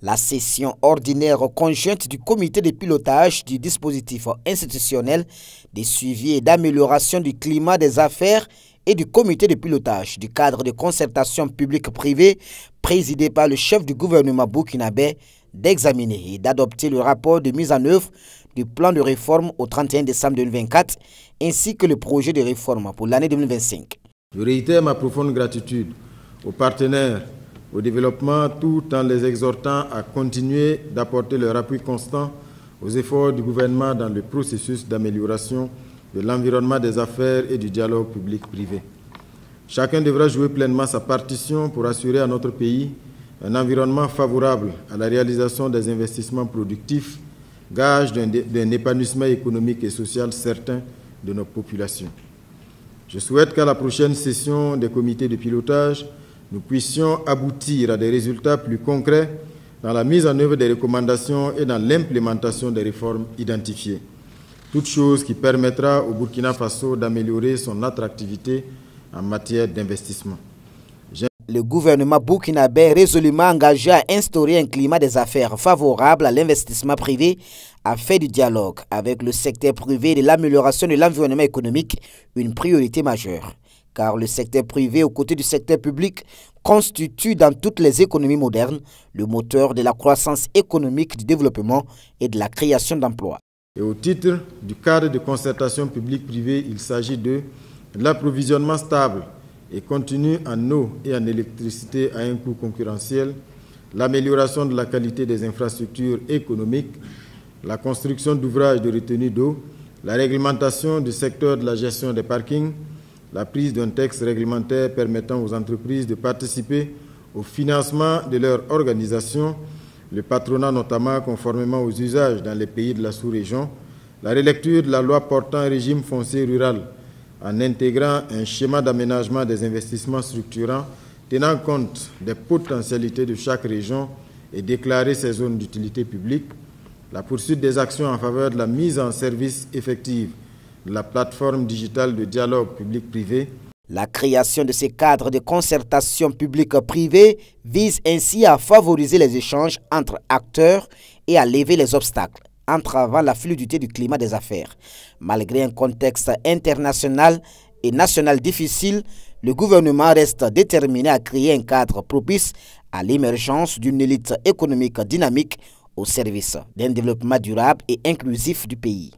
La session ordinaire conjointe du comité de pilotage du dispositif institutionnel de suivi et d'amélioration du climat des affaires et du comité de pilotage du cadre de concertation publique-privée présidé par le chef du gouvernement burkinabé d'examiner et d'adopter le rapport de mise en œuvre du plan de réforme au 31 décembre 2024 ainsi que le projet de réforme pour l'année 2025. Je réitère ma profonde gratitude aux partenaires au développement tout en les exhortant à continuer d'apporter leur appui constant aux efforts du gouvernement dans le processus d'amélioration de l'environnement des affaires et du dialogue public-privé. Chacun devra jouer pleinement sa partition pour assurer à notre pays un environnement favorable à la réalisation des investissements productifs, gage d'un épanouissement économique et social certain de nos populations. Je souhaite qu'à la prochaine session des comités de pilotage, nous puissions aboutir à des résultats plus concrets dans la mise en œuvre des recommandations et dans l'implémentation des réformes identifiées. Toute chose qui permettra au Burkina Faso d'améliorer son attractivité en matière d'investissement. Le gouvernement burkinabé est résolument engagé à instaurer un climat des affaires favorable à l'investissement privé à faire du dialogue avec le secteur privé et de l'amélioration de l'environnement économique une priorité majeure. Car le secteur privé, aux côtés du secteur public, constitue dans toutes les économies modernes le moteur de la croissance économique, du développement et de la création d'emplois. Et au titre du cadre de concertation publique-privée, il s'agit de l'approvisionnement stable et continu en eau et en électricité à un coût concurrentiel, l'amélioration de la qualité des infrastructures économiques, la construction d'ouvrages de retenue d'eau, la réglementation du secteur de la gestion des parkings, la prise d'un texte réglementaire permettant aux entreprises de participer au financement de leur organisation, le patronat notamment conformément aux usages dans les pays de la sous-région, la relecture de la loi portant un régime foncier rural en intégrant un schéma d'aménagement des investissements structurants tenant compte des potentialités de chaque région et déclarer ses zones d'utilité publique, la poursuite des actions en faveur de la mise en service effective de la plateforme digitale de dialogue public-privé. La création de ces cadres de concertation publique-privée vise ainsi à favoriser les échanges entre acteurs et à lever les obstacles entravant la fluidité du climat des affaires. Malgré un contexte international et national difficile, le gouvernement reste déterminé à créer un cadre propice à l'émergence d'une élite économique dynamique au service d'un développement durable et inclusif du pays.